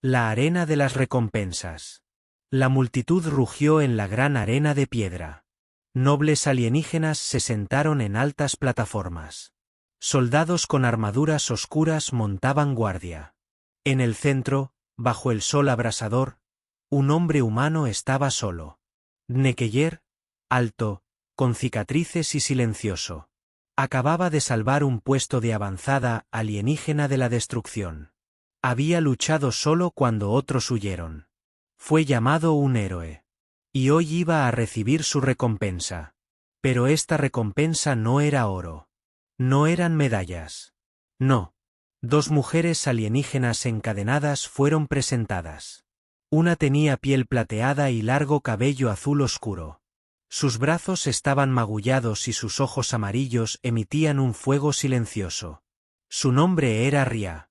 La arena de las recompensas. La multitud rugió en la gran arena de piedra. Nobles alienígenas se sentaron en altas plataformas. Soldados con armaduras oscuras montaban guardia. En el centro, bajo el sol abrasador, un hombre humano estaba solo. Nekeyer, alto, con cicatrices y silencioso. Acababa de salvar un puesto de avanzada alienígena de la destrucción. Había luchado solo cuando otros huyeron. Fue llamado un héroe. Y hoy iba a recibir su recompensa. Pero esta recompensa no era oro. No eran medallas. No. 2 mujeres alienígenas encadenadas fueron presentadas. Una tenía piel plateada y largo cabello azul oscuro. Sus brazos estaban magullados y sus ojos amarillos emitían un fuego silencioso. Su nombre era Ria.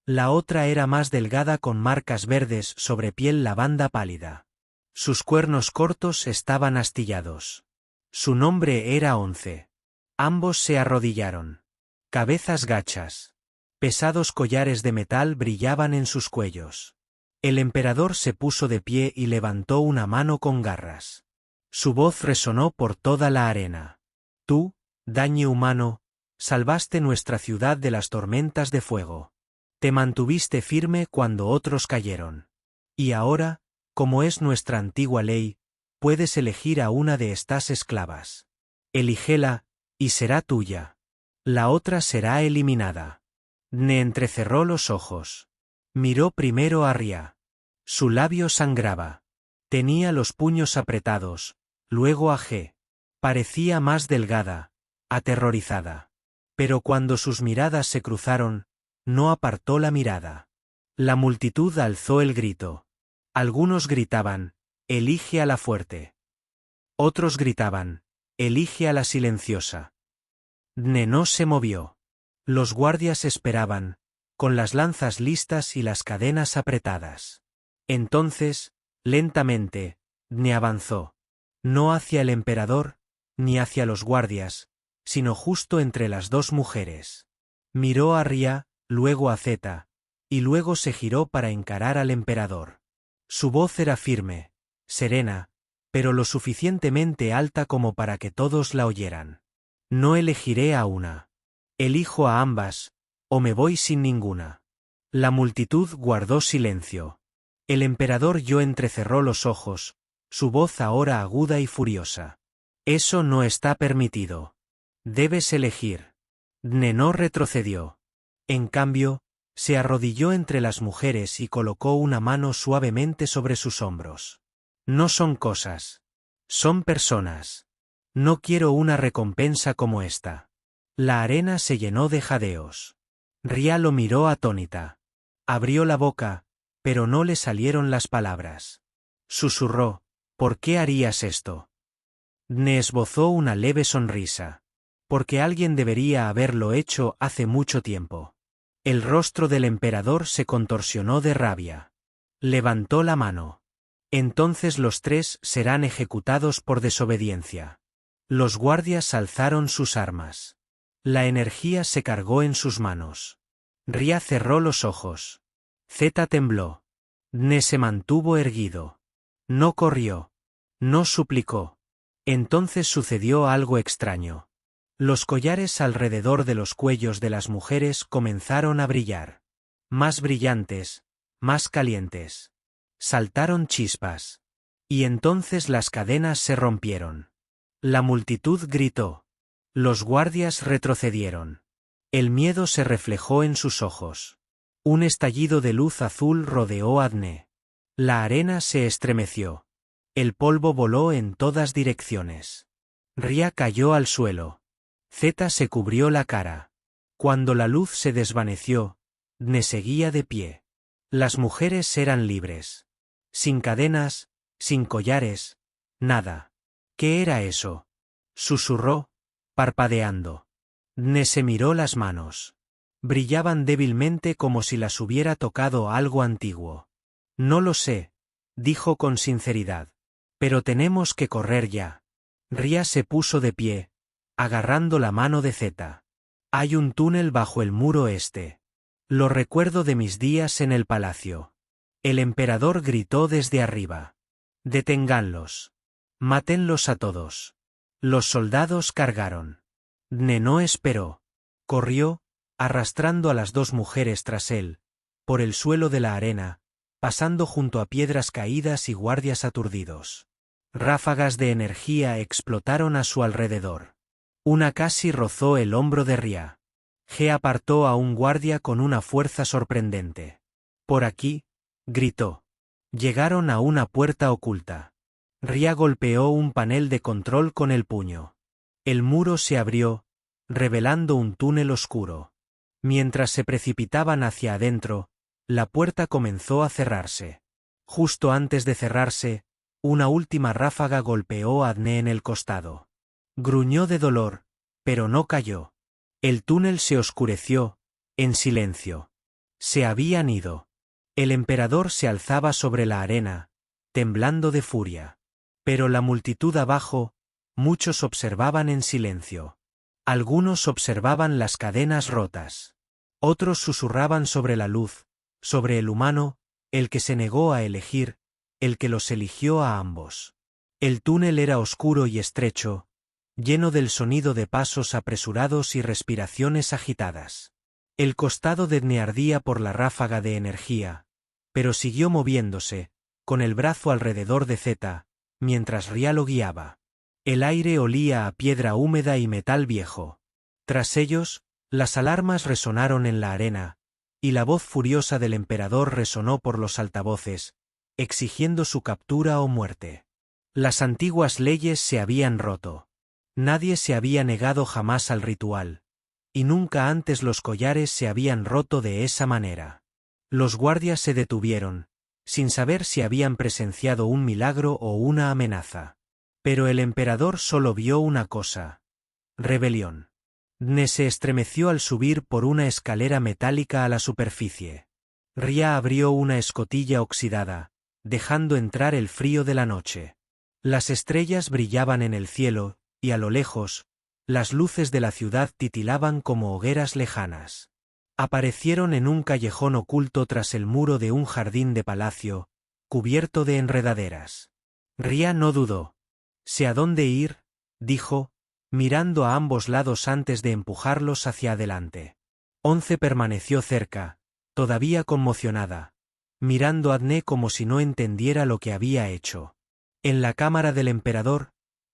La otra era más delgada con marcas verdes sobre piel lavanda pálida. Sus cuernos cortos estaban astillados. Su nombre era 11. Ambos se arrodillaron. Cabezas gachas. Pesados collares de metal brillaban en sus cuellos. El emperador se puso de pie y levantó una mano con garras. Su voz resonó por toda la arena. Tú, daño humano, salvaste nuestra ciudad de las tormentas de fuego. Te mantuviste firme cuando otros cayeron. Y ahora, como es nuestra antigua ley, puedes elegir a una de estas esclavas. Elígela, y será tuya. La otra será eliminada. Ne entrecerró los ojos. Miró primero a Ria. Su labio sangraba. Tenía los puños apretados, luego a G. Parecía más delgada, aterrorizada. Pero cuando sus miradas se cruzaron, no apartó la mirada. La multitud alzó el grito. Algunos gritaban, elige a la fuerte. Otros gritaban, elige a la silenciosa. Ne no se movió. Los guardias esperaban, con las lanzas listas y las cadenas apretadas. Entonces, lentamente, Ne avanzó. No hacia el emperador, ni hacia los guardias, sino justo entre las 2 mujeres. Miró a Ria, luego a Zeta, y luego se giró para encarar al emperador. Su voz era firme, serena, pero lo suficientemente alta como para que todos la oyeran. No elegiré a una. Elijo a ambas, o me voy sin ninguna. La multitud guardó silencio. El emperador yo entrecerró los ojos, su voz ahora aguda y furiosa. Eso no está permitido. Debes elegir. Ne no retrocedió. En cambio, se arrodilló entre las mujeres y colocó una mano suavemente sobre sus hombros. No son cosas. Son personas. No quiero una recompensa como esta. La arena se llenó de jadeos. Ria lo miró atónita. Abrió la boca, pero no le salieron las palabras. Susurró, ¿por qué harías esto? Ne esbozó una leve sonrisa. Porque alguien debería haberlo hecho hace mucho tiempo. El rostro del emperador se contorsionó de rabia. Levantó la mano. Entonces los 3 serán ejecutados por desobediencia. Los guardias alzaron sus armas. La energía se cargó en sus manos. Ria cerró los ojos. Zeta tembló. Ne se mantuvo erguido. No corrió. No suplicó. Entonces sucedió algo extraño. Los collares alrededor de los cuellos de las mujeres comenzaron a brillar. Más brillantes, más calientes. Saltaron chispas. Y entonces las cadenas se rompieron. La multitud gritó. Los guardias retrocedieron. El miedo se reflejó en sus ojos. Un estallido de luz azul rodeó a Ne. La arena se estremeció. El polvo voló en todas direcciones. Ria cayó al suelo. Zeta se cubrió la cara. Cuando la luz se desvaneció, Ne seguía de pie. Las mujeres eran libres. Sin cadenas, sin collares, nada. ¿Qué era eso? Susurró, parpadeando. Ne se miró las manos. Brillaban débilmente como si las hubiera tocado algo antiguo. No lo sé, dijo con sinceridad. Pero tenemos que correr ya. Ria se puso de pie, agarrando la mano de Zeta. Hay un túnel bajo el muro este. Lo recuerdo de mis días en el palacio. El emperador gritó desde arriba. «Deténganlos. Mátenlos a todos». Los soldados cargaron. Dne no esperó. Corrió, arrastrando a las dos mujeres tras él, por el suelo de la arena, pasando junto a piedras caídas y guardias aturdidos. Ráfagas de energía explotaron a su alrededor. Una casi rozó el hombro de Ria. Ge apartó a un guardia con una fuerza sorprendente. «Por aquí», gritó. Llegaron a una puerta oculta. Ria golpeó un panel de control con el puño. El muro se abrió, revelando un túnel oscuro. Mientras se precipitaban hacia adentro, la puerta comenzó a cerrarse. Justo antes de cerrarse, una última ráfaga golpeó a Dne en el costado. Gruñó de dolor, pero no cayó. El túnel se oscureció, en silencio. Se habían ido. El emperador se alzaba sobre la arena, temblando de furia. Pero la multitud abajo, muchos observaban en silencio. Algunos observaban las cadenas rotas. Otros susurraban sobre la luz, sobre el humano, el que se negó a elegir, el que los eligió a ambos. El túnel era oscuro y estrecho, lleno del sonido de pasos apresurados y respiraciones agitadas. El costado de Dne ardía por la ráfaga de energía, pero siguió moviéndose, con el brazo alrededor de Zeta, mientras Ria lo guiaba. El aire olía a piedra húmeda y metal viejo. Tras ellos, las alarmas resonaron en la arena, y la voz furiosa del emperador resonó por los altavoces, exigiendo su captura o muerte. Las antiguas leyes se habían roto. Nadie se había negado jamás al ritual, y nunca antes los collares se habían roto de esa manera. Los guardias se detuvieron, sin saber si habían presenciado un milagro o una amenaza. Pero el emperador solo vio una cosa: rebelión. Dne se estremeció al subir por una escalera metálica a la superficie. Ria abrió una escotilla oxidada, dejando entrar el frío de la noche. Las estrellas brillaban en el cielo, y a lo lejos, las luces de la ciudad titilaban como hogueras lejanas. Aparecieron en un callejón oculto tras el muro de un jardín de palacio, cubierto de enredaderas. Ria no dudó. «Sé a dónde ir», dijo, mirando a ambos lados antes de empujarlos hacia adelante. 11 permaneció cerca, todavía conmocionada, mirando a Dne como si no entendiera lo que había hecho. En la cámara del emperador,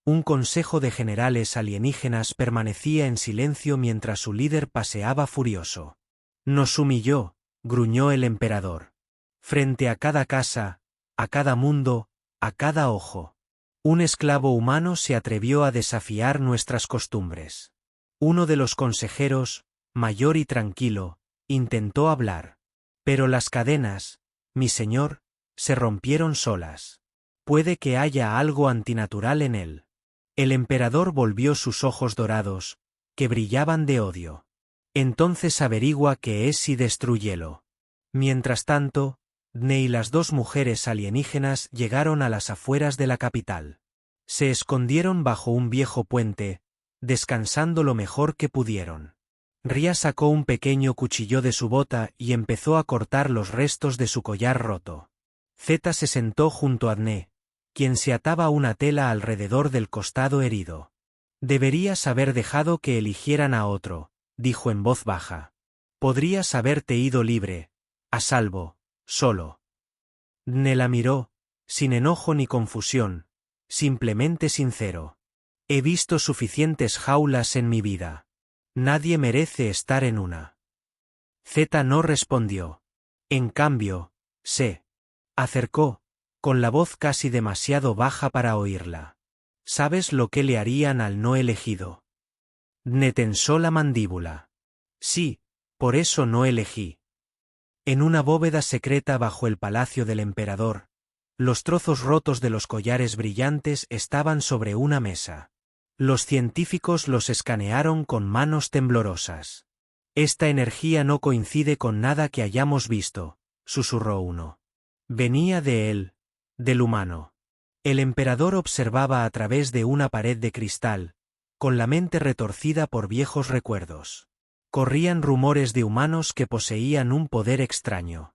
un consejo de generales alienígenas permanecía en silencio mientras su líder paseaba furioso. «Nos humilló», gruñó el emperador. «Frente a cada casa, a cada mundo, a cada ojo. Un esclavo humano se atrevió a desafiar nuestras costumbres». Uno de los consejeros, mayor y tranquilo, intentó hablar. «Pero las cadenas, mi señor, se rompieron solas. Puede que haya algo antinatural en él». El emperador volvió sus ojos dorados, que brillaban de odio. «Entonces averigua qué es y destrúyelo». Mientras tanto, Dne y las dos mujeres alienígenas llegaron a las afueras de la capital. Se escondieron bajo un viejo puente, descansando lo mejor que pudieron. Ria sacó un pequeño cuchillo de su bota y empezó a cortar los restos de su collar roto. Zeta se sentó junto a Dne, quien se ataba una tela alrededor del costado herido. «Deberías haber dejado que eligieran a otro», dijo en voz baja. «Podrías haberte ido libre, a salvo, solo». Dne la miró, sin enojo ni confusión, simplemente sincero. «He visto suficientes jaulas en mi vida. Nadie merece estar en una». Zeta no respondió. En cambio, se acercó, con la voz casi demasiado baja para oírla. «¿Sabes lo que le harían al no elegido?» Dne tensó la mandíbula. «Sí, por eso no elegí». En una bóveda secreta bajo el palacio del emperador, los trozos rotos de los collares brillantes estaban sobre una mesa. Los científicos los escanearon con manos temblorosas. «Esta energía no coincide con nada que hayamos visto», susurró uno. «Venía de él, del humano». El emperador observaba a través de una pared de cristal, con la mente retorcida por viejos recuerdos. Corrían rumores de humanos que poseían un poder extraño.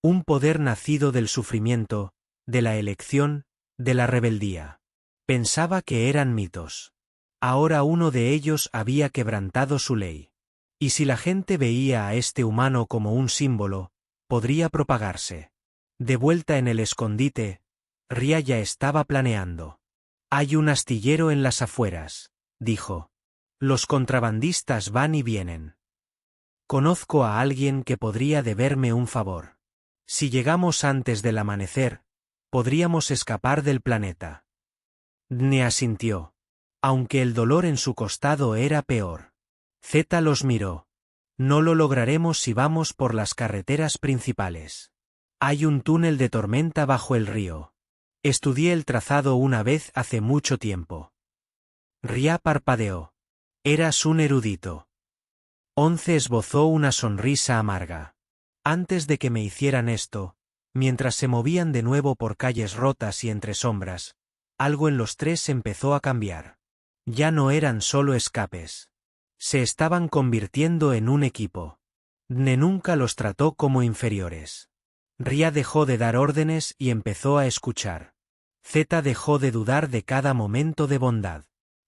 Un poder nacido del sufrimiento, de la elección, de la rebeldía. Pensaba que eran mitos. Ahora uno de ellos había quebrantado su ley. Y si la gente veía a este humano como un símbolo, podría propagarse. De vuelta en el escondite, Ria ya estaba planeando. Hay un astillero en las afueras, dijo. Los contrabandistas van y vienen. Conozco a alguien que podría deberme un favor. Si llegamos antes del amanecer, podríamos escapar del planeta. Dne asintió. Aunque el dolor en su costado era peor. Zeta los miró. No lo lograremos si vamos por las carreteras principales. Hay un túnel de tormenta bajo el río. Estudié el trazado una vez hace mucho tiempo. Ria parpadeó. Eras un erudito. Once esbozó una sonrisa amarga. Antes de que me hicieran esto, mientras se movían de nuevo por calles rotas y entre sombras, algo en los tres empezó a cambiar. Ya no eran solo escapes. Se estaban convirtiendo en un equipo. Dne nunca los trató como inferiores. Ria dejó de dar órdenes y empezó a escuchar. Zeta dejó de dudar de cada momento de bondad.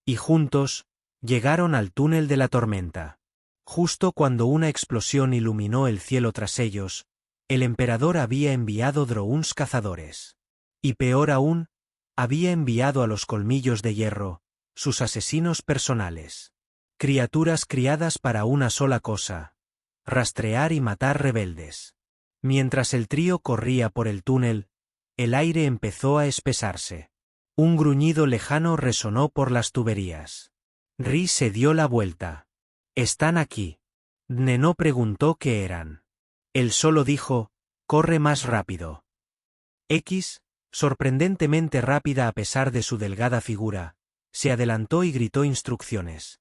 Y juntos, llegaron al túnel de la tormenta. Justo cuando una explosión iluminó el cielo tras ellos, el emperador había enviado drones cazadores. Y peor aún, había enviado a los colmillos de hierro, sus asesinos personales. Criaturas criadas para una sola cosa: rastrear y matar rebeldes. Mientras el trío corría por el túnel, el aire empezó a espesarse. Un gruñido lejano resonó por las tuberías. Ri se dio la vuelta. «Están aquí». Dne no preguntó qué eran. Él solo dijo: «Corre más rápido». X, sorprendentemente rápida a pesar de su delgada figura, se adelantó y gritó instrucciones.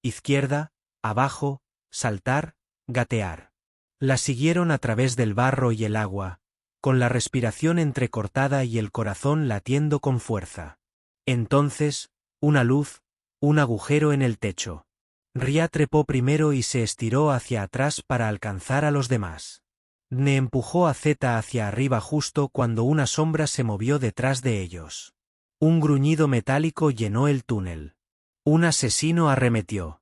Izquierda, abajo, saltar, gatear. La siguieron a través del barro y el agua, con la respiración entrecortada y el corazón latiendo con fuerza. Entonces, una luz, un agujero en el techo. Ria trepó primero y se estiró hacia atrás para alcanzar a los demás. Dne empujó a Zeta hacia arriba justo cuando una sombra se movió detrás de ellos. Un gruñido metálico llenó el túnel. Un asesino arremetió.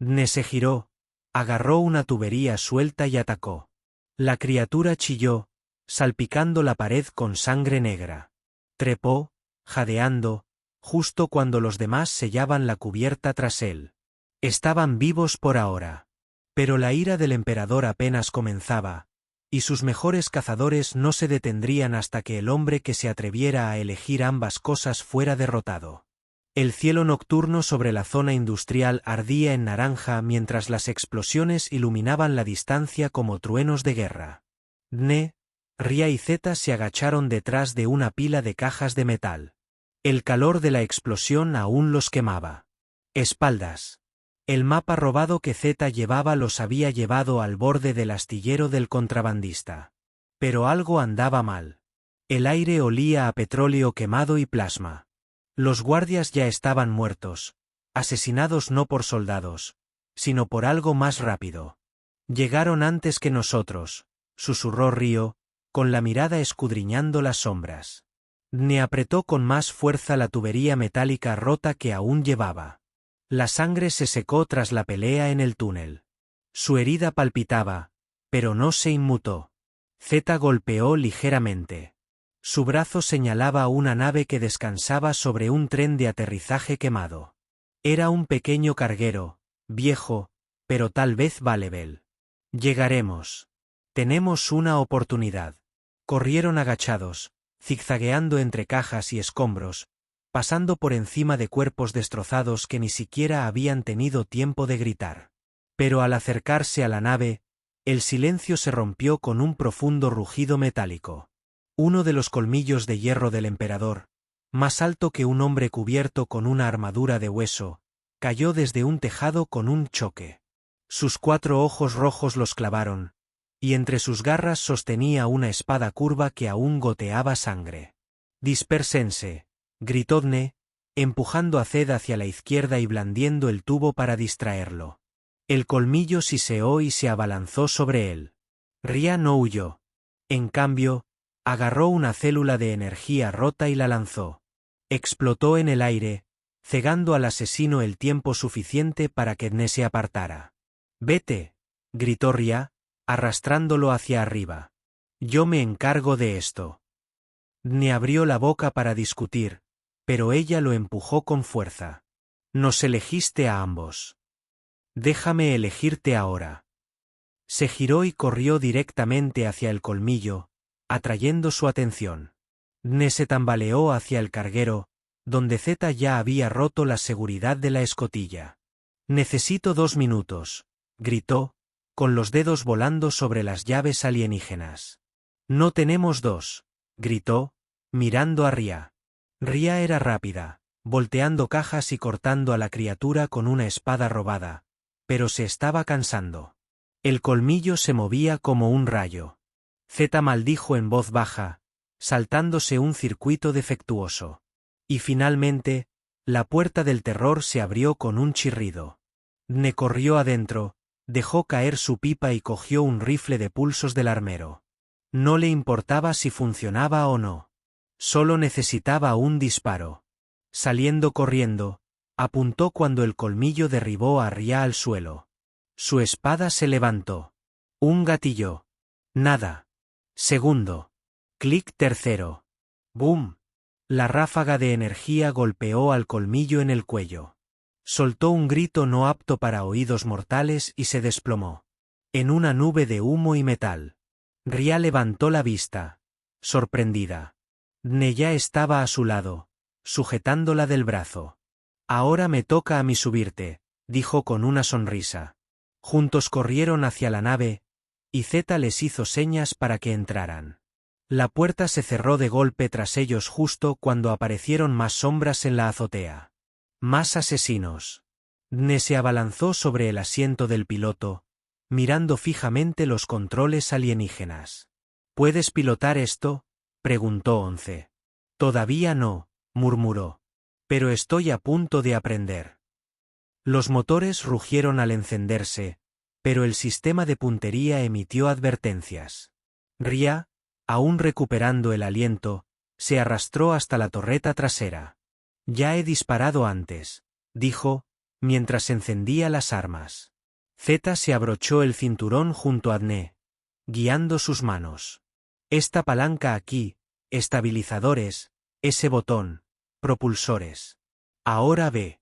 Dne se giró, agarró una tubería suelta y atacó. La criatura chilló, salpicando la pared con sangre negra. Trepó, jadeando, justo cuando los demás sellaban la cubierta tras él. Estaban vivos por ahora. Pero la ira del emperador apenas comenzaba, y sus mejores cazadores no se detendrían hasta que el hombre que se atreviera a elegir ambas cosas fuera derrotado. El cielo nocturno sobre la zona industrial ardía en naranja mientras las explosiones iluminaban la distancia como truenos de guerra. Dne, Ria y Zeta se agacharon detrás de una pila de cajas de metal. El calor de la explosión aún los quemaba. Espaldas. El mapa robado que Zeta llevaba los había llevado al borde del astillero del contrabandista. Pero algo andaba mal. El aire olía a petróleo quemado y plasma. Los guardias ya estaban muertos, asesinados no por soldados, sino por algo más rápido. Llegaron antes que nosotros, susurró Rio, con la mirada escudriñando las sombras. Dne apretó con más fuerza la tubería metálica rota que aún llevaba. La sangre se secó tras la pelea en el túnel. Su herida palpitaba, pero no se inmutó. Zeta golpeó ligeramente. Su brazo señalaba una nave que descansaba sobre un tren de aterrizaje quemado. Era un pequeño carguero, viejo, pero tal vez Valebel. Llegaremos. Tenemos una oportunidad. Corrieron agachados, zigzagueando entre cajas y escombros, pasando por encima de cuerpos destrozados que ni siquiera habían tenido tiempo de gritar. Pero al acercarse a la nave, el silencio se rompió con un profundo rugido metálico. Uno de los colmillos de hierro del emperador, más alto que un hombre cubierto con una armadura de hueso, cayó desde un tejado con un choque. Sus 4 ojos rojos los clavaron, y entre sus garras sostenía una espada curva que aún goteaba sangre. «Dispérsense», gritó Dne, empujando a Zed hacia la izquierda y blandiendo el tubo para distraerlo. El colmillo siseó y se abalanzó sobre él. Ria no huyó. En cambio, agarró una célula de energía rota y la lanzó. Explotó en el aire, cegando al asesino el tiempo suficiente para que Dne se apartara. «Vete», gritó Ria, arrastrándolo hacia arriba. «Yo me encargo de esto». Dne abrió la boca para discutir, pero ella lo empujó con fuerza. «Nos elegiste a ambos. Déjame elegirte ahora». Se giró y corrió directamente hacia el colmillo, atrayendo su atención. Dne se tambaleó hacia el carguero, donde Zeta ya había roto la seguridad de la escotilla. «Necesito 2 minutos», gritó, con los dedos volando sobre las llaves alienígenas. «No tenemos 2», gritó, mirando a Ria. Ria era rápida, volteando cajas y cortando a la criatura con una espada robada, pero se estaba cansando. El colmillo se movía como un rayo. Zeta maldijo en voz baja, saltándose un circuito defectuoso. Y finalmente, la puerta del terror se abrió con un chirrido. Dne corrió adentro, dejó caer su pipa y cogió un rifle de pulsos del armero. No le importaba si funcionaba o no. Solo necesitaba un disparo. Saliendo corriendo, apuntó cuando el colmillo derribó a Ria al suelo. Su espada se levantó. Un gatillo. Nada. Segundo. Clic tercero. ¡Bum! La ráfaga de energía golpeó al colmillo en el cuello. Soltó un grito no apto para oídos mortales y se desplomó. En una nube de humo y metal. Ria levantó la vista, sorprendida. Dne ya estaba a su lado, sujetándola del brazo. «Ahora me toca a mí subirte», dijo con una sonrisa. Juntos corrieron hacia la nave, y Zeta les hizo señas para que entraran. La puerta se cerró de golpe tras ellos justo cuando aparecieron más sombras en la azotea. Más asesinos. Dne se abalanzó sobre el asiento del piloto, mirando fijamente los controles alienígenas. «¿Puedes pilotar esto?», preguntó Once. «Todavía no», murmuró. «Pero estoy a punto de aprender». Los motores rugieron al encenderse, pero el sistema de puntería emitió advertencias. Ria, aún recuperando el aliento, se arrastró hasta la torreta trasera. «Ya he disparado antes», dijo, mientras encendía las armas. Zeta se abrochó el cinturón junto a Dne, guiando sus manos. «Esta palanca aquí, estabilizadores, ese botón, propulsores. Ahora ve».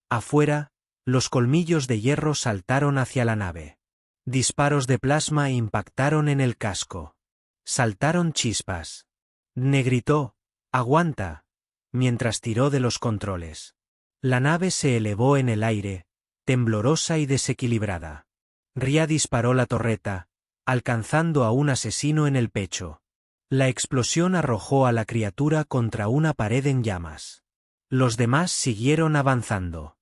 Afuera, los colmillos de hierro saltaron hacia la nave. Disparos de plasma impactaron en el casco. Saltaron chispas. Dne gritó, «¡Aguanta!», mientras tiró de los controles. La nave se elevó en el aire, temblorosa y desequilibrada. Ria disparó la torreta, alcanzando a un asesino en el pecho. La explosión arrojó a la criatura contra una pared en llamas. Los demás siguieron avanzando.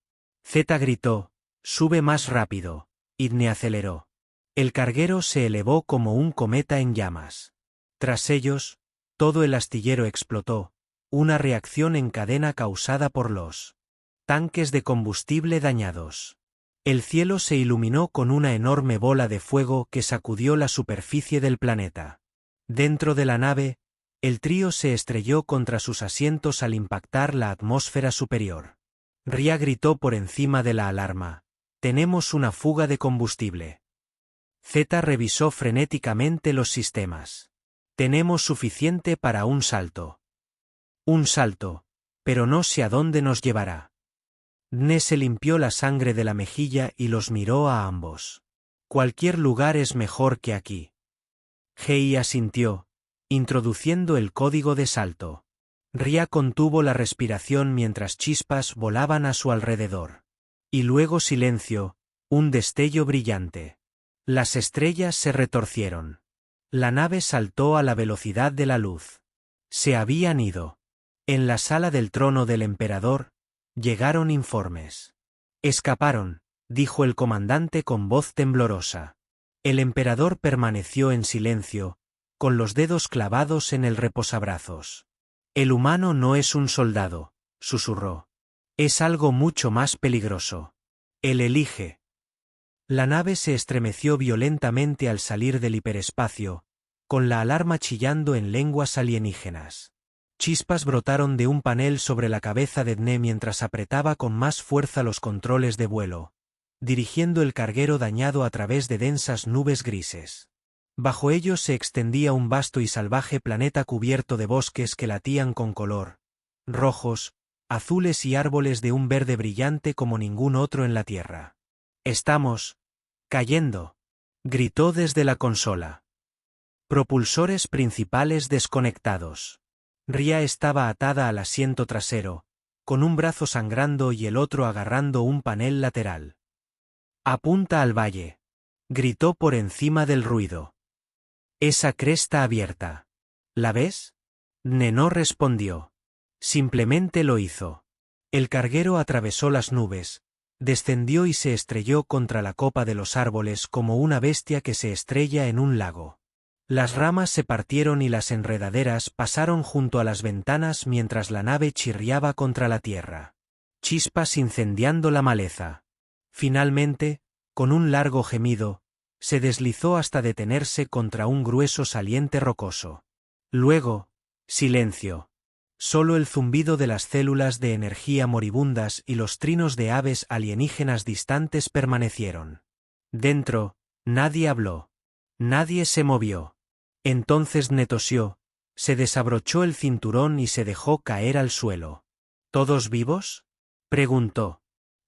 Zeta gritó, «¡Sube más rápido!», y Dne aceleró. El carguero se elevó como un cometa en llamas. Tras ellos, todo el astillero explotó, una reacción en cadena causada por los tanques de combustible dañados. El cielo se iluminó con una enorme bola de fuego que sacudió la superficie del planeta. Dentro de la nave, el trío se estrelló contra sus asientos al impactar la atmósfera superior. Ria gritó por encima de la alarma, «¡Tenemos una fuga de combustible!». Zeta revisó frenéticamente los sistemas. «Tenemos suficiente para un salto». «Un salto, pero no sé a dónde nos llevará». Dne se limpió la sangre de la mejilla y los miró a ambos. «Cualquier lugar es mejor que aquí». Hei asintió, introduciendo el código de salto. Ria contuvo la respiración mientras chispas volaban a su alrededor. Y luego silencio, un destello brillante. Las estrellas se retorcieron. La nave saltó a la velocidad de la luz. Se habían ido. En la sala del trono del emperador, llegaron informes. «Escaparon», dijo el comandante con voz temblorosa. El emperador permaneció en silencio, con los dedos clavados en el reposabrazos. «El humano no es un soldado», susurró. «Es algo mucho más peligroso. Él elige». La nave se estremeció violentamente al salir del hiperespacio, con la alarma chillando en lenguas alienígenas. Chispas brotaron de un panel sobre la cabeza de Dne mientras apretaba con más fuerza los controles de vuelo, dirigiendo el carguero dañado a través de densas nubes grises. Bajo ellos se extendía un vasto y salvaje planeta cubierto de bosques que latían con color, rojos, azules y árboles de un verde brillante como ningún otro en la Tierra. «Estamos cayendo», gritó desde la consola. Propulsores principales desconectados. Ria estaba atada al asiento trasero, con un brazo sangrando y el otro agarrando un panel lateral. «Apunta al valle», gritó por encima del ruido. «Esa cresta abierta. ¿La ves?» Dne no respondió. Simplemente lo hizo. El carguero atravesó las nubes, descendió y se estrelló contra la copa de los árboles como una bestia que se estrella en un lago. Las ramas se partieron y las enredaderas pasaron junto a las ventanas mientras la nave chirriaba contra la tierra. Chispas incendiando la maleza. Finalmente, con un largo gemido, se deslizó hasta detenerse contra un grueso saliente rocoso. Luego, silencio. Solo el zumbido de las células de energía moribundas y los trinos de aves alienígenas distantes permanecieron. Dentro, nadie habló. Nadie se movió. Entonces Dne tosió, se desabrochó el cinturón y se dejó caer al suelo. ¿Todos vivos?, preguntó.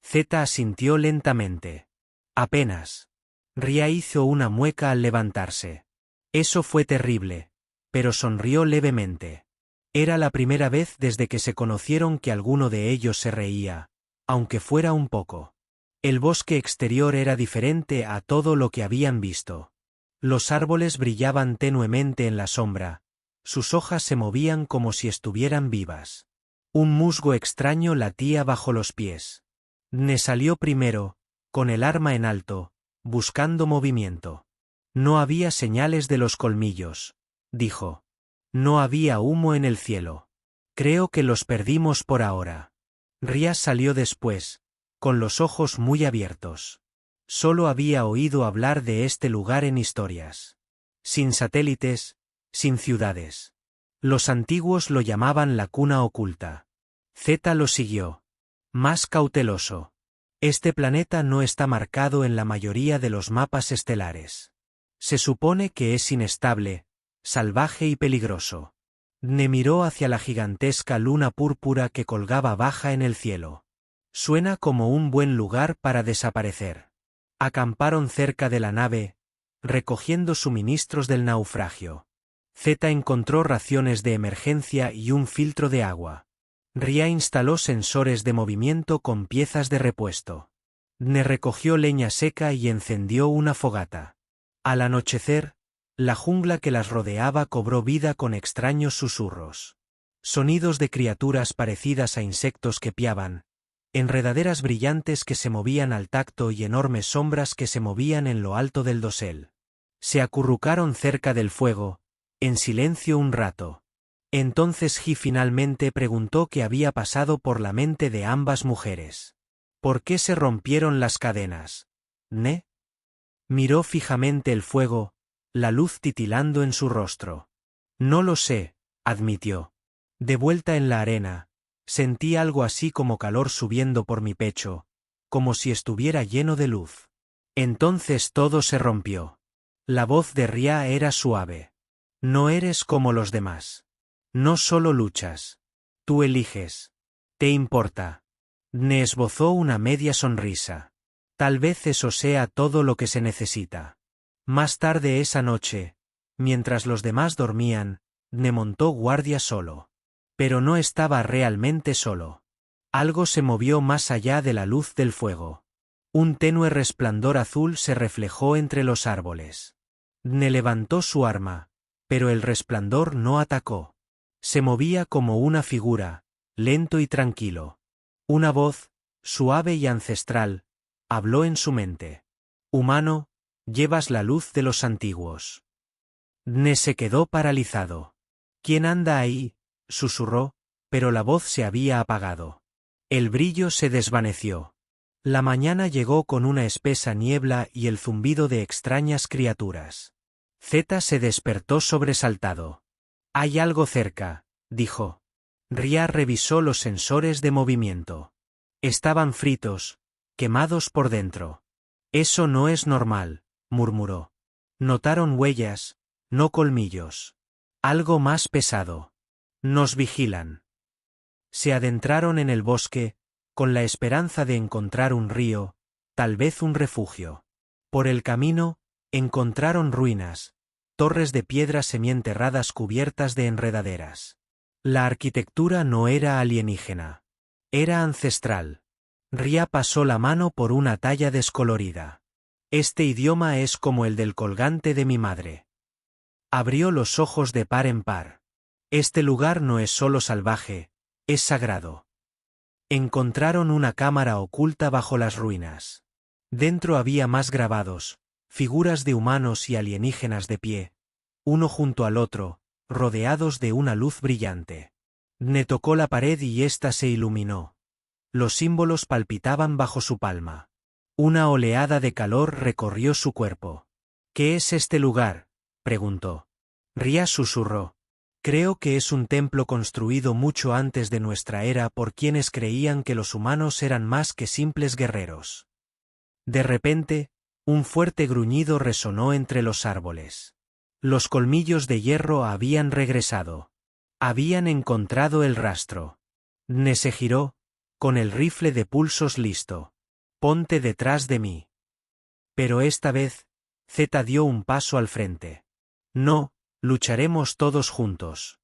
Zeta asintió lentamente. Apenas. Ria hizo una mueca al levantarse. Eso fue terrible, pero sonrió levemente. Era la primera vez desde que se conocieron que alguno de ellos se reía, aunque fuera un poco. El bosque exterior era diferente a todo lo que habían visto. Los árboles brillaban tenuemente en la sombra, sus hojas se movían como si estuvieran vivas. Un musgo extraño latía bajo los pies. Dne salió primero, con el arma en alto, buscando movimiento. No había señales de los colmillos, dijo. No había humo en el cielo. Creo que los perdimos por ahora. Ria salió después, con los ojos muy abiertos. Solo había oído hablar de este lugar en historias. Sin satélites, sin ciudades. Los antiguos lo llamaban la cuna oculta. Zeta lo siguió. Más cauteloso. Este planeta no está marcado en la mayoría de los mapas estelares. Se supone que es inestable, salvaje y peligroso. Dne miró hacia la gigantesca luna púrpura que colgaba baja en el cielo. Suena como un buen lugar para desaparecer. Acamparon cerca de la nave, recogiendo suministros del naufragio. Zeta encontró raciones de emergencia y un filtro de agua. Ria instaló sensores de movimiento con piezas de repuesto. Dne recogió leña seca y encendió una fogata. Al anochecer, la jungla que las rodeaba cobró vida con extraños susurros. Sonidos de criaturas parecidas a insectos que piaban, enredaderas brillantes que se movían al tacto y enormes sombras que se movían en lo alto del dosel. Se acurrucaron cerca del fuego, en silencio un rato. Entonces Ji finalmente preguntó qué había pasado por la mente de ambas mujeres. ¿Por qué se rompieron las cadenas? ¿Dne? Miró fijamente el fuego, la luz titilando en su rostro. No lo sé, admitió. De vuelta en la arena, sentí algo así como calor subiendo por mi pecho, como si estuviera lleno de luz. Entonces todo se rompió. La voz de Ria era suave. No eres como los demás. No solo luchas. Tú eliges. ¿Te importa? Dne esbozó una media sonrisa. Tal vez eso sea todo lo que se necesita. Más tarde esa noche, mientras los demás dormían, Dne montó guardia solo. Pero no estaba realmente solo. Algo se movió más allá de la luz del fuego. Un tenue resplandor azul se reflejó entre los árboles. Dne levantó su arma, pero el resplandor no atacó. Se movía como una figura, lento y tranquilo. Una voz, suave y ancestral, habló en su mente. Humano, llevas la luz de los antiguos. Dne se quedó paralizado. ¿Quién anda ahí?, susurró, pero la voz se había apagado. El brillo se desvaneció. La mañana llegó con una espesa niebla y el zumbido de extrañas criaturas. Zeta se despertó sobresaltado. Hay algo cerca, dijo. Ria revisó los sensores de movimiento. Estaban fritos, quemados por dentro. Eso no es normal, murmuró. Notaron huellas, no colmillos. Algo más pesado. Nos vigilan. Se adentraron en el bosque, con la esperanza de encontrar un río, tal vez un refugio. Por el camino, encontraron ruinas, torres de piedra semienterradas cubiertas de enredaderas. La arquitectura no era alienígena. Era ancestral. Ria pasó la mano por una talla descolorida. Este idioma es como el del colgante de mi madre. Abrió los ojos de par en par. Este lugar no es solo salvaje, es sagrado. Encontraron una cámara oculta bajo las ruinas. Dentro había más grabados, figuras de humanos y alienígenas de pie, uno junto al otro, rodeados de una luz brillante. Ne tocó la pared y ésta se iluminó. Los símbolos palpitaban bajo su palma. Una oleada de calor recorrió su cuerpo. ¿Qué es este lugar?, preguntó. Ria susurró. Creo que es un templo construido mucho antes de nuestra era por quienes creían que los humanos eran más que simples guerreros. De repente, un fuerte gruñido resonó entre los árboles. Los colmillos de hierro habían regresado. Habían encontrado el rastro. Ne se giró, con el rifle de pulsos listo. Ponte detrás de mí. Pero esta vez, Zeta dio un paso al frente. No, lucharemos todos juntos.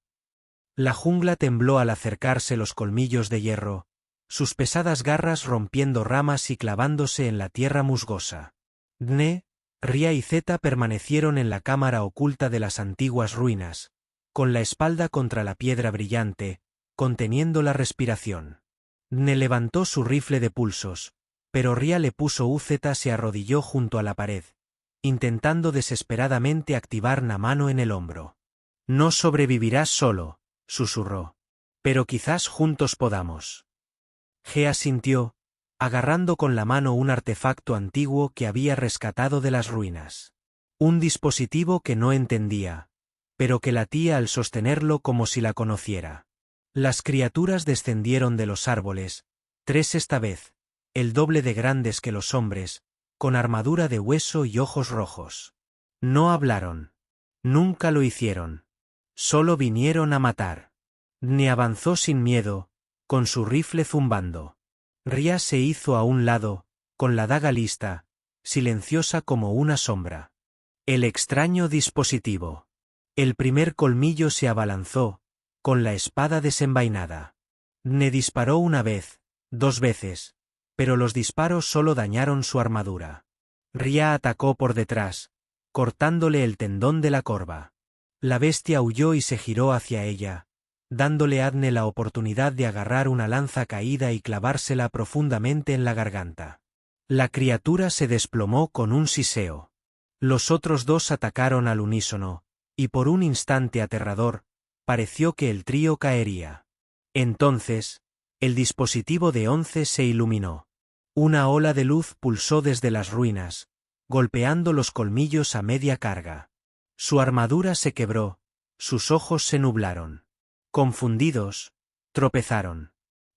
La jungla tembló al acercarse los colmillos de hierro, sus pesadas garras rompiendo ramas y clavándose en la tierra musgosa. Ne, Ria y Zeta permanecieron en la cámara oculta de las antiguas ruinas, con la espalda contra la piedra brillante, conteniendo la respiración. Ne levantó su rifle de pulsos, pero Ria le puso Zeta se arrodilló junto a la pared, intentando desesperadamente activar la mano en el hombro. No sobrevivirás solo, susurró. Pero quizás juntos podamos. Gea sintió, agarrando con la mano un artefacto antiguo que había rescatado de las ruinas. Un dispositivo que no entendía, pero que latía al sostenerlo como si la conociera. Las criaturas descendieron de los árboles, 3 esta vez, el doble de grandes que los hombres, con armadura de hueso y ojos rojos. No hablaron. Nunca lo hicieron. Solo vinieron a matar. Ni avanzó sin miedo, con su rifle zumbando. Ria se hizo a un lado, con la daga lista, silenciosa como una sombra. El extraño dispositivo. El primer colmillo se abalanzó, con la espada desenvainada. Ne disparó una vez, 2 veces, pero los disparos solo dañaron su armadura. Ria atacó por detrás, cortándole el tendón de la corva. La bestia huyó y se giró hacia ella, dándole a Ne la oportunidad de agarrar una lanza caída y clavársela profundamente en la garganta. La criatura se desplomó con un siseo. Los otros 2 atacaron al unísono, y por un instante aterrador, pareció que el trío caería. Entonces, el dispositivo de 11 se iluminó. Una ola de luz pulsó desde las ruinas, golpeando los colmillos a media carga. Su armadura se quebró, sus ojos se nublaron. Confundidos, tropezaron.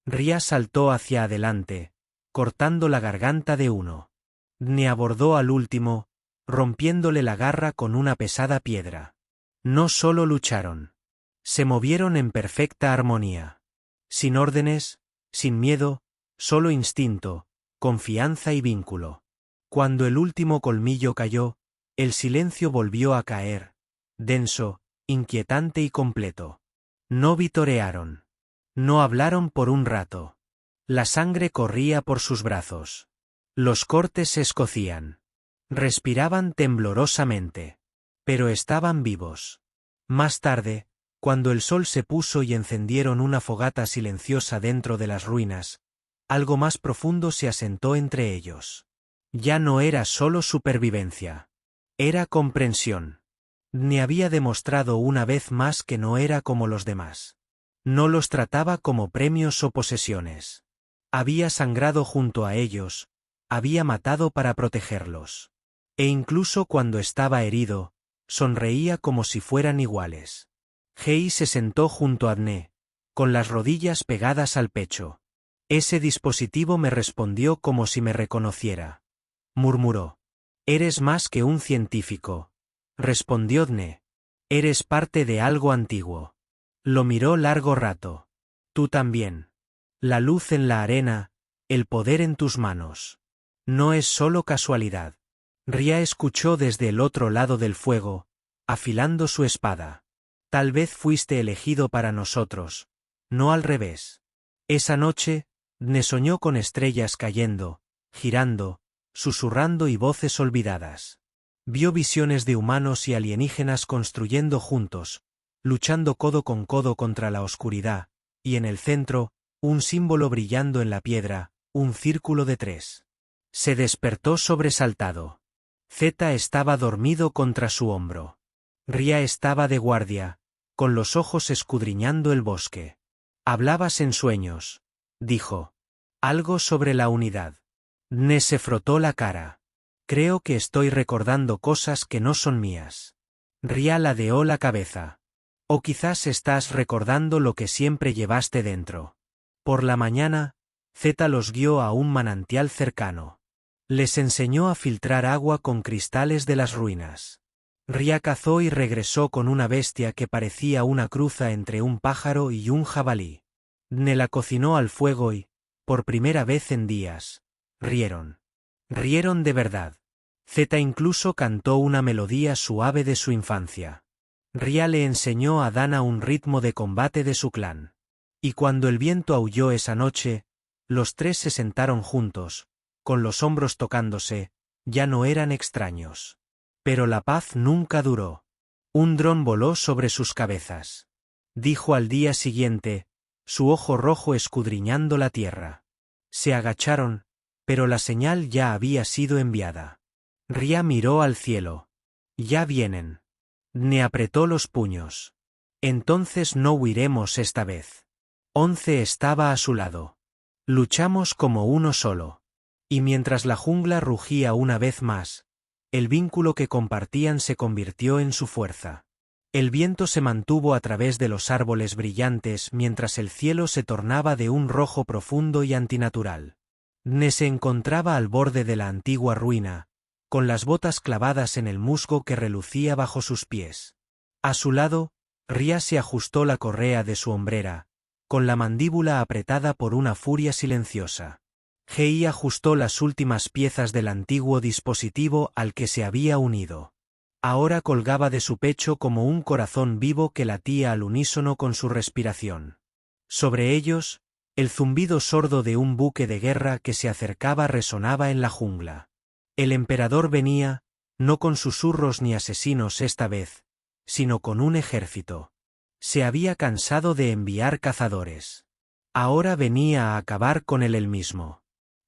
Ria saltó hacia adelante, cortando la garganta de uno. Ne abordó al último, rompiéndole la garra con una pesada piedra. No solo lucharon. Se movieron en perfecta armonía. Sin órdenes, sin miedo, solo instinto, confianza y vínculo. Cuando el último colmillo cayó, el silencio volvió a caer, denso, inquietante y completo. No vitorearon. No hablaron por un rato. La sangre corría por sus brazos. Los cortes se escocían. Respiraban temblorosamente. Pero estaban vivos. Más tarde, cuando el sol se puso y encendieron una fogata silenciosa dentro de las ruinas, algo más profundo se asentó entre ellos. Ya no era solo supervivencia. Era comprensión. Ni había demostrado una vez más que no era como los demás. No los trataba como premios o posesiones. Había sangrado junto a ellos, había matado para protegerlos. E incluso cuando estaba herido, Sonreía como si fueran iguales. Hei se sentó junto a Dne, con las rodillas pegadas al pecho. Ese dispositivo me respondió como si me reconociera. Murmuró. Eres más que un científico. Respondió Dne. Eres parte de algo antiguo. Lo miró largo rato. Tú también. La luz en la arena, el poder en tus manos. No es solo casualidad. Ria escuchó desde el otro lado del fuego, afilando su espada. Tal vez fuiste elegido para nosotros, no al revés. Esa noche, Dne soñó con estrellas cayendo, girando, susurrando y voces olvidadas. Vio visiones de humanos y alienígenas construyendo juntos, luchando codo con codo contra la oscuridad, y en el centro, un símbolo brillando en la piedra, un círculo de 3. Se despertó sobresaltado. Zeta estaba dormido contra su hombro. Ria estaba de guardia, con los ojos escudriñando el bosque. Hablabas en sueños, dijo. Algo sobre la unidad. Dne se frotó la cara. Creo que estoy recordando cosas que no son mías. Ria ladeó la cabeza. O quizás estás recordando lo que siempre llevaste dentro. Por la mañana, Zeta los guió a un manantial cercano. Les enseñó a filtrar agua con cristales de las ruinas. Ria cazó y regresó con una bestia que parecía una cruza entre un pájaro y un jabalí. Dne la cocinó al fuego y, por primera vez en días, rieron. Rieron de verdad. Zeta incluso cantó una melodía suave de su infancia. Ria le enseñó a Dana un ritmo de combate de su clan. Y cuando el viento aulló esa noche, los 3 se sentaron juntos, con los hombros tocándose, ya no eran extraños. Pero la paz nunca duró. Un dron voló sobre sus cabezas. Dijo al día siguiente, su ojo rojo escudriñando la tierra. Se agacharon, pero la señal ya había sido enviada. Ria miró al cielo. Ya vienen. Dne apretó los puños. Entonces no huiremos esta vez. 11 estaba a su lado. Luchamos como uno solo. Y mientras la jungla rugía una vez más, el vínculo que compartían se convirtió en su fuerza. El viento se mantuvo a través de los árboles brillantes mientras el cielo se tornaba de un rojo profundo y antinatural. Dne se encontraba al borde de la antigua ruina, con las botas clavadas en el musgo que relucía bajo sus pies. A su lado, Ria se ajustó la correa de su hombrera, con la mandíbula apretada por una furia silenciosa. Hei ajustó las últimas piezas del antiguo dispositivo al que se había unido. Ahora colgaba de su pecho como un corazón vivo que latía al unísono con su respiración. Sobre ellos, el zumbido sordo de un buque de guerra que se acercaba resonaba en la jungla. El emperador venía, no con susurros ni asesinos esta vez, sino con un ejército. Se había cansado de enviar cazadores. Ahora venía a acabar con él mismo.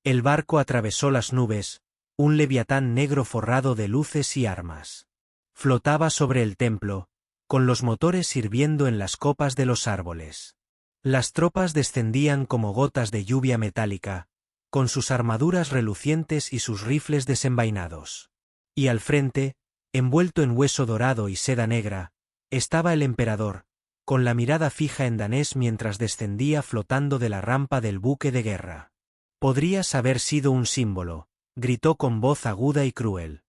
El barco atravesó las nubes, un leviatán negro forrado de luces y armas. Flotaba sobre el templo, con los motores hirviendo en las copas de los árboles. Las tropas descendían como gotas de lluvia metálica, con sus armaduras relucientes y sus rifles desenvainados. Y al frente, envuelto en hueso dorado y seda negra, estaba el emperador, con la mirada fija en Danés mientras descendía flotando de la rampa del buque de guerra. Podrías haber sido un símbolo, gritó con voz aguda y cruel.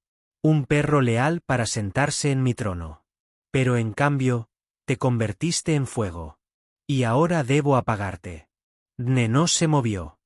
Un perro leal para sentarse en mi trono. Pero en cambio, te convertiste en fuego. Y ahora debo apagarte. Dne no se movió.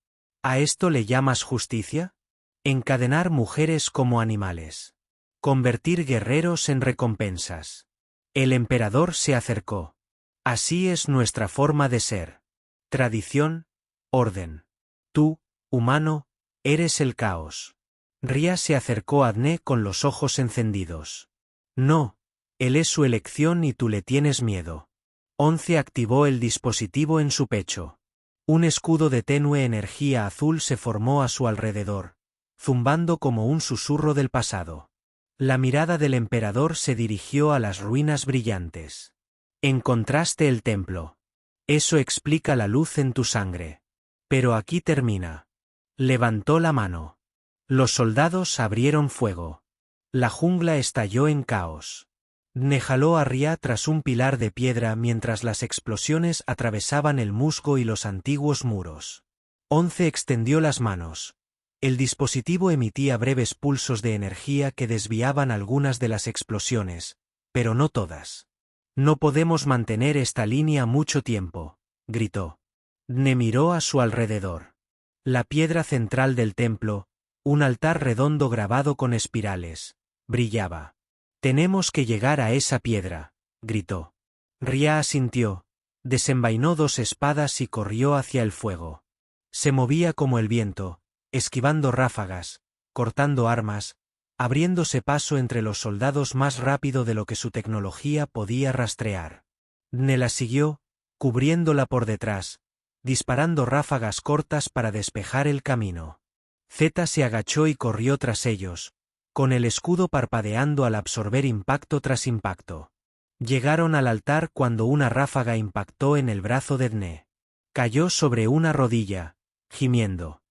¿A esto le llamas justicia? Encadenar mujeres como animales. Convertir guerreros en recompensas. El emperador se acercó. Así es nuestra forma de ser. Tradición, orden. Tú, humano, eres el caos. Ria se acercó a Dne con los ojos encendidos. No, él es su elección y tú le tienes miedo. 11 activó el dispositivo en su pecho. Un escudo de tenue energía azul se formó a su alrededor, zumbando como un susurro del pasado. La mirada del emperador se dirigió a las ruinas brillantes. Encontraste el templo. Eso explica la luz en tu sangre. Pero aquí termina. Levantó la mano. Los soldados abrieron fuego. La jungla estalló en caos. Dne jaló a Ria tras un pilar de piedra mientras las explosiones atravesaban el musgo y los antiguos muros. 11 extendió las manos. El dispositivo emitía breves pulsos de energía que desviaban algunas de las explosiones, pero no todas. No podemos mantener esta línea mucho tiempo, gritó. Dne miró a su alrededor. La piedra central del templo, un altar redondo grabado con espirales, brillaba. Tenemos que llegar a esa piedra, gritó. Ria asintió, desenvainó 2 espadas y corrió hacia el fuego. Se movía como el viento, esquivando ráfagas, cortando armas, abriéndose paso entre los soldados más rápido de lo que su tecnología podía rastrear. Dne la siguió, cubriéndola por detrás, disparando ráfagas cortas para despejar el camino. Zeta se agachó y corrió tras ellos, con el escudo parpadeando al absorber impacto tras impacto. Llegaron al altar cuando una ráfaga impactó en el brazo de Dne. Cayó sobre una rodilla, gimiendo.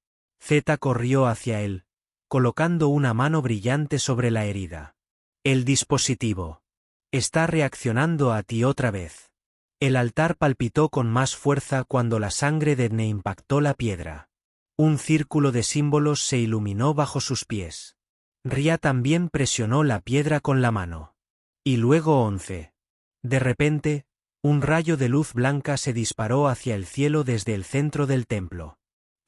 Zeta corrió hacia él, colocando una mano brillante sobre la herida. El dispositivo. Está reaccionando a ti otra vez. El altar palpitó con más fuerza cuando la sangre de Dne impactó la piedra. Un círculo de símbolos se iluminó bajo sus pies. Ria también presionó la piedra con la mano. Y luego 11. De repente, un rayo de luz blanca se disparó hacia el cielo desde el centro del templo.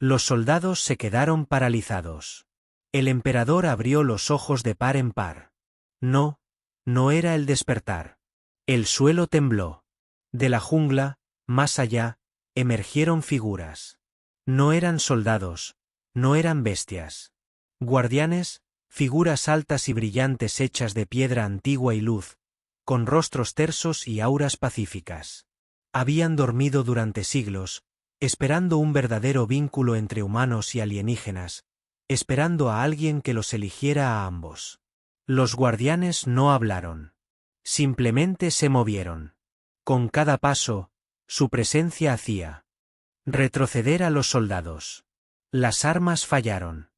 Los soldados se quedaron paralizados. El emperador abrió los ojos de par en par. No, no era el despertar. El suelo tembló. De la jungla, más allá, emergieron figuras. No eran soldados, no eran bestias. Guardianes, figuras altas y brillantes hechas de piedra antigua y luz, con rostros tersos y auras pacíficas. Habían dormido durante siglos, esperando un verdadero vínculo entre humanos y alienígenas, esperando a alguien que los eligiera a ambos. Los guardianes no hablaron. Simplemente se movieron. Con cada paso, su presencia hacía retroceder a los soldados. Las armas fallaron.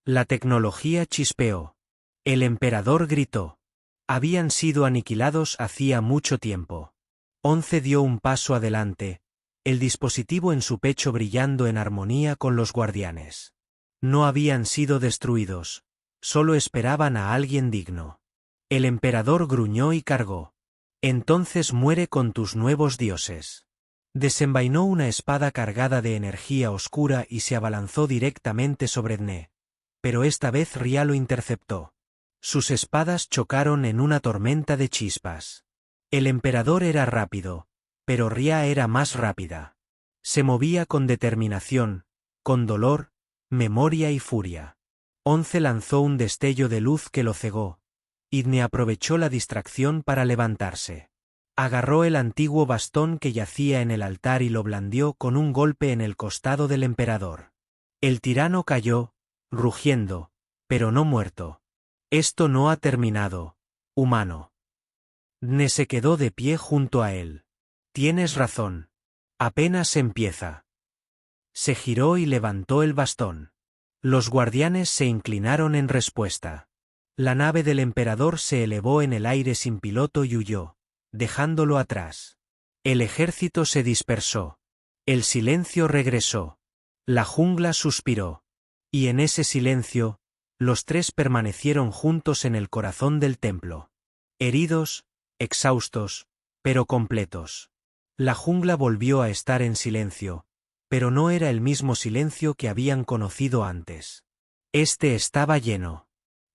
La tecnología chispeó. El emperador gritó. Habían sido aniquilados hacía mucho tiempo. 11 dio un paso adelante, el dispositivo en su pecho brillando en armonía con los guardianes. No habían sido destruidos, solo esperaban a alguien digno. El emperador gruñó y cargó. Entonces muere con tus nuevos dioses. Desenvainó una espada cargada de energía oscura y se abalanzó directamente sobre Dne. Pero esta vez Ria lo interceptó. Sus espadas chocaron en una tormenta de chispas. El emperador era rápido, pero Ria era más rápida. Se movía con determinación, con dolor, memoria y furia. 11 lanzó un destello de luz que lo cegó. Dne aprovechó la distracción para levantarse. Agarró el antiguo bastón que yacía en el altar y lo blandió con un golpe en el costado del emperador. El tirano cayó, rugiendo, pero no muerto. Esto no ha terminado, humano. Dne se quedó de pie junto a él. Tienes razón. Apenas empieza. Se giró y levantó el bastón. Los guardianes se inclinaron en respuesta. La nave del emperador se elevó en el aire sin piloto y huyó, dejándolo atrás. El ejército se dispersó. El silencio regresó. La jungla suspiró. Y en ese silencio, los 3 permanecieron juntos en el corazón del templo. Heridos, exhaustos, pero completos. La jungla volvió a estar en silencio, pero no era el mismo silencio que habían conocido antes. Este estaba lleno.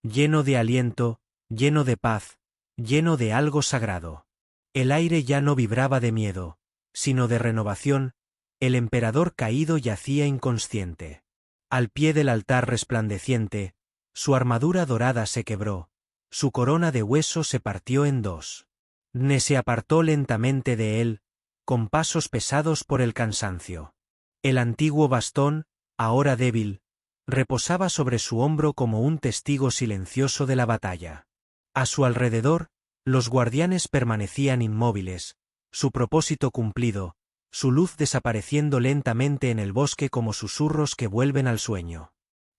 Lleno de aliento, lleno de paz, lleno de algo sagrado. El aire ya no vibraba de miedo, sino de renovación. El emperador caído yacía inconsciente. Al pie del altar resplandeciente, su armadura dorada se quebró, su corona de hueso se partió en 2. Dne se apartó lentamente de él, con pasos pesados por el cansancio. El antiguo bastón, ahora débil, reposaba sobre su hombro como un testigo silencioso de la batalla. A su alrededor, los guardianes permanecían inmóviles, su propósito cumplido, su luz desapareciendo lentamente en el bosque como susurros que vuelven al sueño.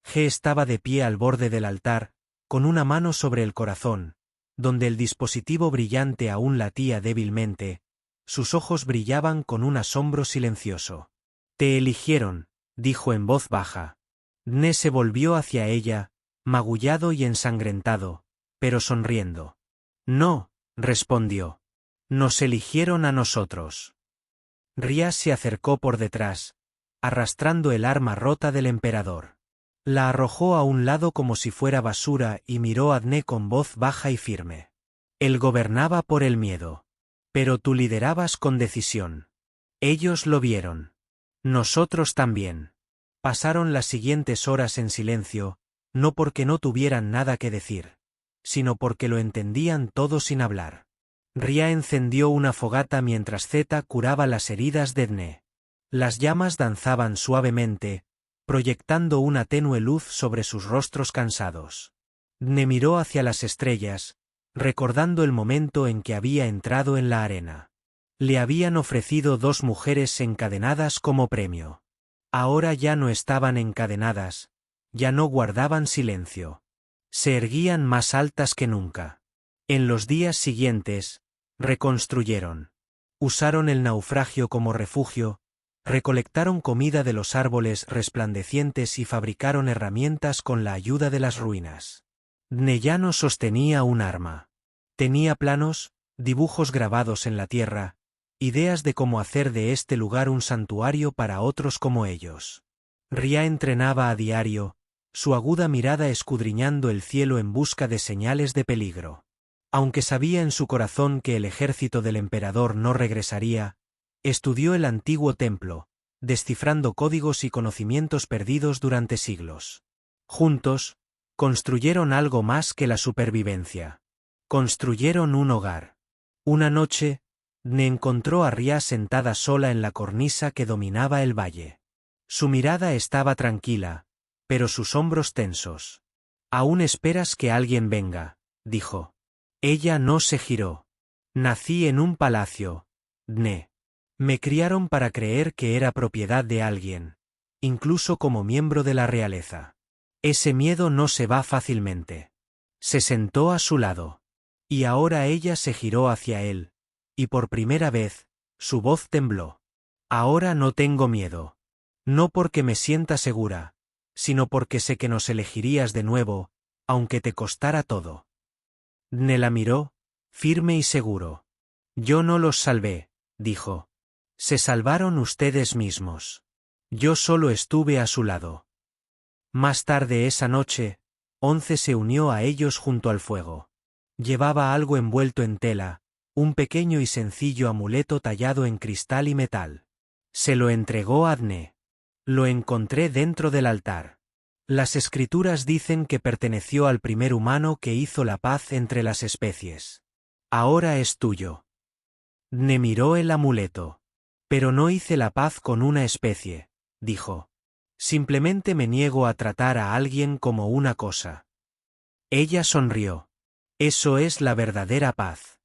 G estaba de pie al borde del altar, con una mano sobre el corazón, donde el dispositivo brillante aún latía débilmente, sus ojos brillaban con un asombro silencioso. «Te eligieron», dijo en voz baja. Dne se volvió hacia ella, magullado y ensangrentado, pero sonriendo. «No», respondió. «Nos eligieron a nosotros». Ria se acercó por detrás, arrastrando el arma rota del emperador. La arrojó a un lado como si fuera basura y miró a Dne con voz baja y firme. Él gobernaba por el miedo. Pero tú liderabas con decisión. Ellos lo vieron. Nosotros también. Pasaron las siguientes horas en silencio, no porque no tuvieran nada que decir, sino porque lo entendían todo sin hablar. Ria encendió una fogata mientras Zeta curaba las heridas de Dne. Las llamas danzaban suavemente, proyectando una tenue luz sobre sus rostros cansados. Dne miró hacia las estrellas, recordando el momento en que había entrado en la arena. Le habían ofrecido 2 mujeres encadenadas como premio. Ahora ya no estaban encadenadas, ya no guardaban silencio. Se erguían más altas que nunca. En los días siguientes, reconstruyeron. Usaron el naufragio como refugio, recolectaron comida de los árboles resplandecientes y fabricaron herramientas con la ayuda de las ruinas. Dne ya no sostenía un arma. Tenía planos, dibujos grabados en la tierra, ideas de cómo hacer de este lugar un santuario para otros como ellos. Ria entrenaba a diario, su aguda mirada escudriñando el cielo en busca de señales de peligro. Aunque sabía en su corazón que el ejército del emperador no regresaría, estudió el antiguo templo, descifrando códigos y conocimientos perdidos durante siglos. Juntos, construyeron algo más que la supervivencia. Construyeron un hogar. Una noche, Dne encontró a Ria sentada sola en la cornisa que dominaba el valle. Su mirada estaba tranquila, pero sus hombros tensos. «Aún esperas que alguien venga», dijo. Ella no se giró. «Nací en un palacio, Dne. Me criaron para creer que era propiedad de alguien, incluso como miembro de la realeza. Ese miedo no se va fácilmente». Se sentó a su lado. Y ahora ella se giró hacia él, y por primera vez, su voz tembló. «Ahora no tengo miedo. No porque me sienta segura, sino porque sé que nos elegirías de nuevo, aunque te costara todo». Dne la miró, firme y seguro. «Yo no los salvé», dijo. «Se salvaron ustedes mismos. Yo solo estuve a su lado». Más tarde esa noche, 11 se unió a ellos junto al fuego. Llevaba algo envuelto en tela, un pequeño y sencillo amuleto tallado en cristal y metal. Se lo entregó a Dne. «Lo encontré dentro del altar. Las escrituras dicen que perteneció al primer humano que hizo la paz entre las especies. Ahora es tuyo». Dne miró el amuleto. «Pero no hice la paz con una especie», dijo. «Simplemente me niego a tratar a alguien como una cosa». Ella sonrió. «Eso es la verdadera paz».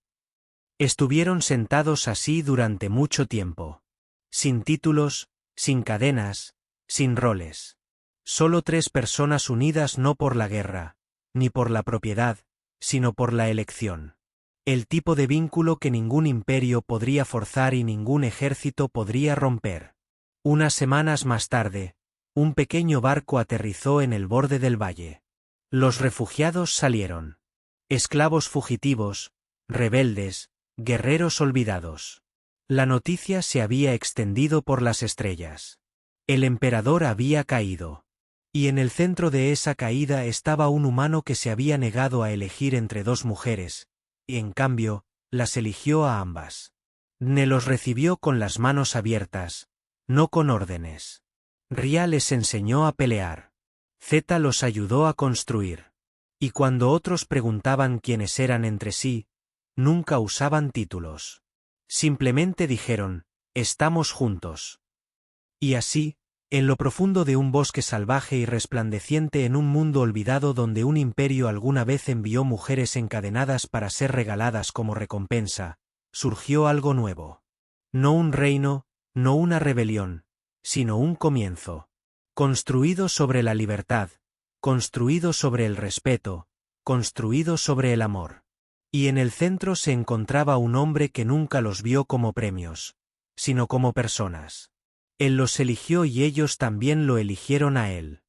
Estuvieron sentados así durante mucho tiempo. Sin títulos, sin cadenas, sin roles. Solo 3 personas unidas no por la guerra, ni por la propiedad, sino por la elección. El tipo de vínculo que ningún imperio podría forzar y ningún ejército podría romper. Unas semanas más tarde, un pequeño barco aterrizó en el borde del valle. Los refugiados salieron. Esclavos fugitivos, rebeldes, guerreros olvidados. La noticia se había extendido por las estrellas. El emperador había caído. Y en el centro de esa caída estaba un humano que se había negado a elegir entre 2 mujeres, y en cambio, las eligió a ambas. Dne los recibió con las manos abiertas, no con órdenes. Ria les enseñó a pelear. Zeta los ayudó a construir. Y cuando otros preguntaban quiénes eran entre sí, nunca usaban títulos. Simplemente dijeron, «Estamos juntos». Y así, en lo profundo de un bosque salvaje y resplandeciente en un mundo olvidado donde un imperio alguna vez envió mujeres encadenadas para ser regaladas como recompensa, surgió algo nuevo. No un reino, no una rebelión, sino un comienzo. Construido sobre la libertad, construido sobre el respeto, construido sobre el amor. Y en el centro se encontraba un hombre que nunca los vio como premios, sino como personas. Él los eligió y ellos también lo eligieron a él.